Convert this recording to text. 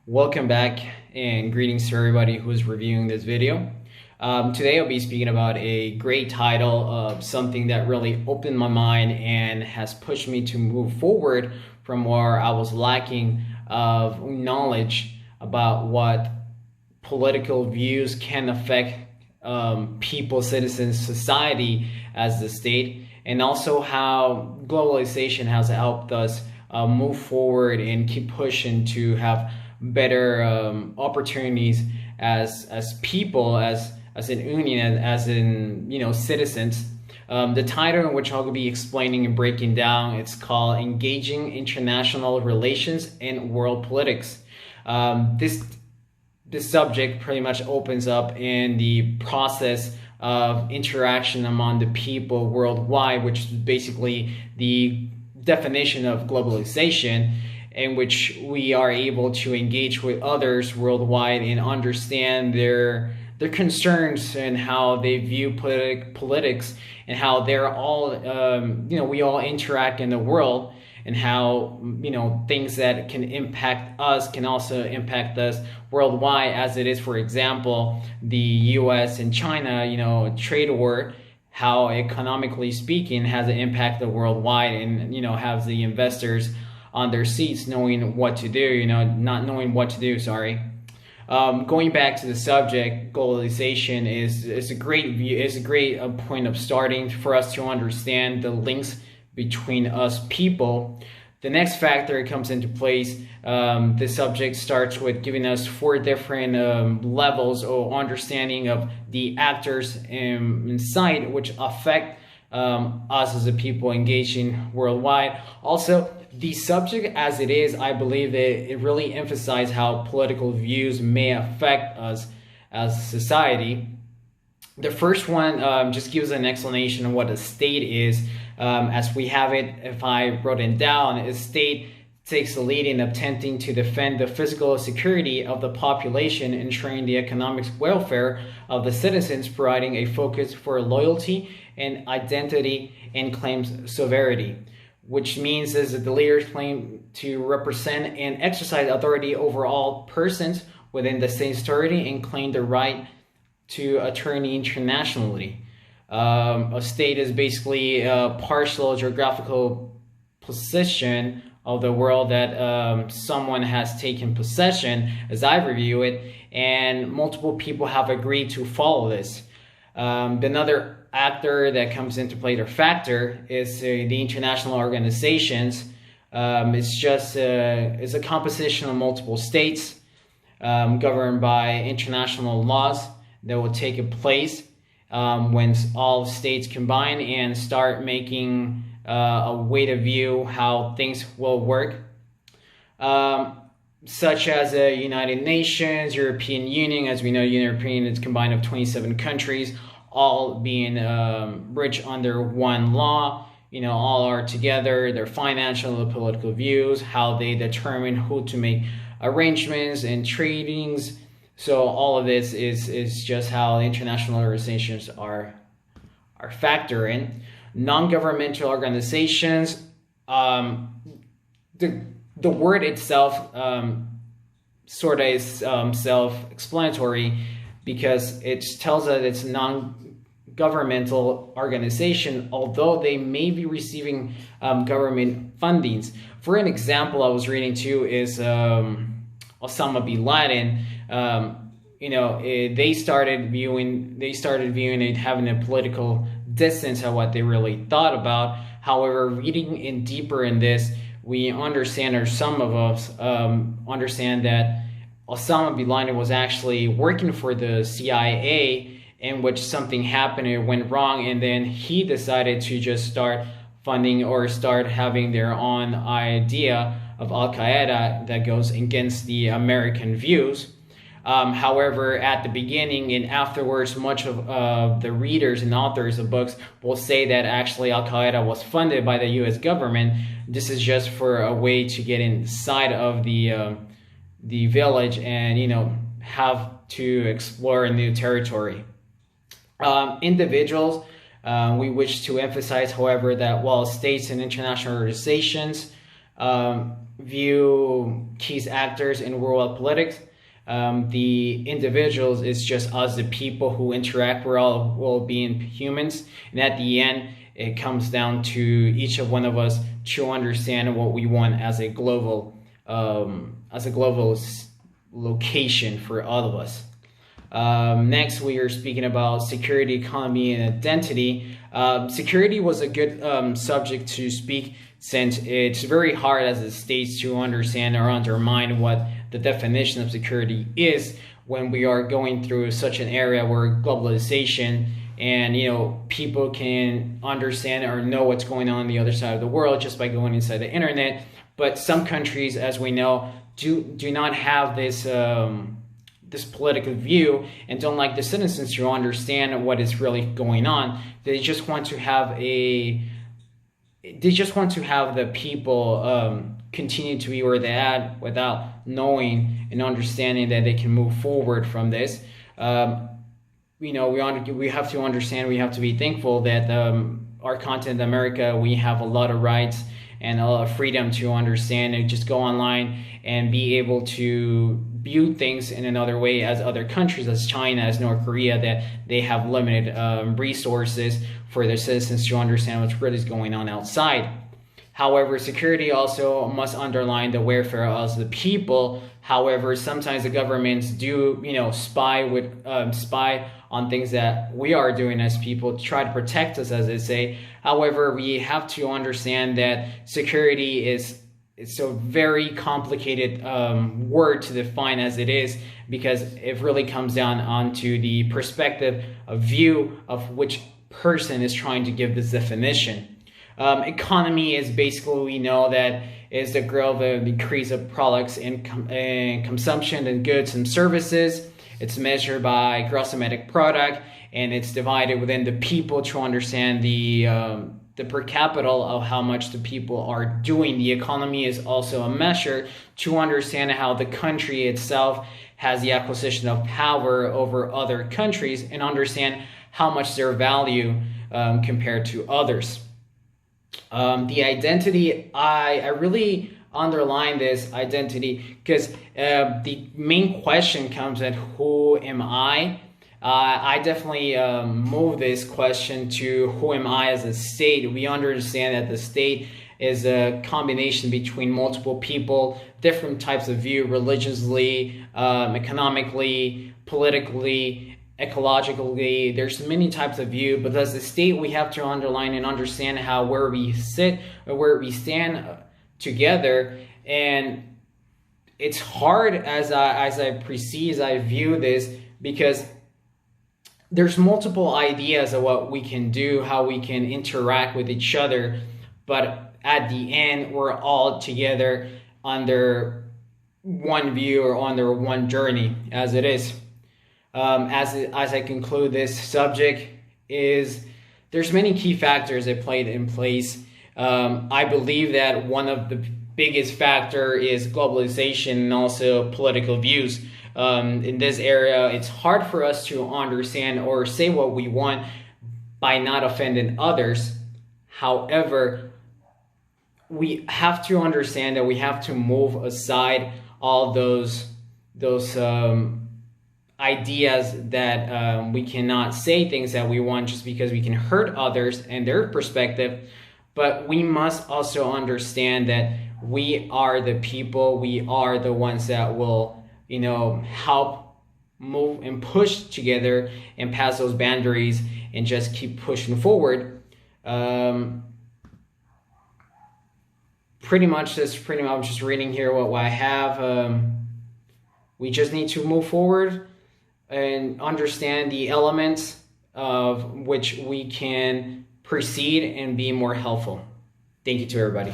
Welcome back and greetings to everybody who's reviewing this video. Today I'll be speaking about a great title of something that really opened my mind and has pushed me to move forward from where I was lacking of knowledge about what political views can affect people, citizens, society as the state, and also how globalization has helped us move forward and keep pushing to have better opportunities as people, as an union, as in citizens. The title in which I'll be explaining and breaking down, it's called Engaging International Relations and World Politics. This subject pretty much opens up in the process of interaction among the people worldwide, which is basically the definition of globalization, in which we are able to engage with others worldwide and understand their concerns and how they view politics and how they're all we all interact in the world, and how things that can impact us can also impact us worldwide, as it is, for example, the US and China trade war, how economically speaking has an impact worldwide, and has the investors on their seats knowing what to do, not knowing what to do, sorry. Going back to the subject, globalization is a great view, is a great point of starting for us to understand the links between us people. The next factor comes into place. The subject starts with giving us 4 different levels or understanding of the actors inside, which affect us as a people engaging worldwide. Also, the subject as it is, I believe it really emphasizes how political views may affect us as a society. The first one just gives an explanation of what a state is. As we have it, if I wrote it down, a state takes the lead in attempting to defend the physical security of the population, ensuring the economic welfare of the citizens, providing a focus for loyalty and identity, and claims sovereignty, which means is that the leaders claim to represent and exercise authority over all persons within the state's territory and claim the right to attorney internationally. A state is basically a partial geographical position of the world that someone has taken possession, as I review it, and multiple people have agreed to follow this. Another actor that comes into play, or factor, is the international organizations. It's a composition of multiple states governed by international laws that will take place when all states combine and start making a way to view how things will work, such as the United Nations, European Union. As we know, European is combined of 27 countries, all being rich under one law. All are together, their financial and political views, how they determine who to make arrangements and tradings. So all of this is just how international organizations are factoring. Non-governmental organizations, the word itself sort of is self-explanatory, because it tells us it's non-governmental organization, although they may be receiving government fundings. For an example, I was reading too is Osama bin Laden. They started viewing it having a political distance of what they really thought about. However, reading in deeper in this, we understand, or some of us understand, that Osama bin Laden was actually working for the CIA, in which something happened, it went wrong, and then he decided to just start funding or start having their own idea of Al-Qaeda that goes against the American views. However, at the beginning and afterwards, much of the readers and authors of books will say that actually Al-Qaeda was funded by the US government. This is just for a way to get inside of the village and have to explore a new territory. Individuals, we wish to emphasize, however, that while states and international organizations view key actors in world politics. The individuals is just us, the people who interact. We're all being humans, and at the end, it comes down to each of one of us to understand what we want as a global location for all of us. Next, we are speaking about security, economy, and identity. Security was a good subject to speak, since it's very hard as a state to understand or undermine what the definition of security is when we are going through such an area where globalization and people can understand or know what's going on the other side of the world just by going inside the internet. But some countries, as we know, do not have this this political view and don't like the citizens to understand what is really going on. They just want to have the people continue to be where they're at without knowing and understanding that they can move forward from this. We have to understand, we have to be thankful that our continent, America, we have a lot of rights and a lot of freedom to understand and just go online and be able to view things in another way as other countries, as China, as North Korea, that they have limited resources for their citizens to understand what's really going on outside. However, security also must underline the welfare of the people. However, sometimes the governments do, spy on things that we are doing as people to try to protect us, as they say. However, we have to understand that security it's a very complicated word to define as it is, because it really comes down onto the perspective, a view of which person is trying to give this definition. Economy is basically, we know that is the growth of the increase of products and consumption and goods and services. It's measured by gross domestic product, and it's divided within the people to understand the per capita of how much the people are doing. The economy is also a measure to understand how the country itself has the acquisition of power over other countries and understand how much their value compared to others. The identity, I really underline this identity because the main question comes at who am I? I definitely move this question to who am I as a state. We understand that the state is a combination between multiple people, different types of view, religiously, economically, politically, ecologically. There's many types of view, but as a state, we have to underline and understand where we sit or where we stand together. And it's hard as I view this, because there's multiple ideas of what we can do, how we can interact with each other, but at the end, we're all together under one view or under one journey, as it is. As I conclude this subject, there's many key factors that played in place. I believe that one of the biggest factor is globalization and also political views. In this area, it's hard for us to understand or say what we want by not offending others. However, we have to understand that we have to move aside all those ideas that we cannot say things that we want just because we can hurt others and their perspective. But we must also understand that we are the people, we are the ones that will help move and push together and pass those boundaries and just keep pushing forward. Pretty much I'm just reading here what I have. We just need to move forward and understand the elements of which we can proceed and be more helpful. Thank you to everybody.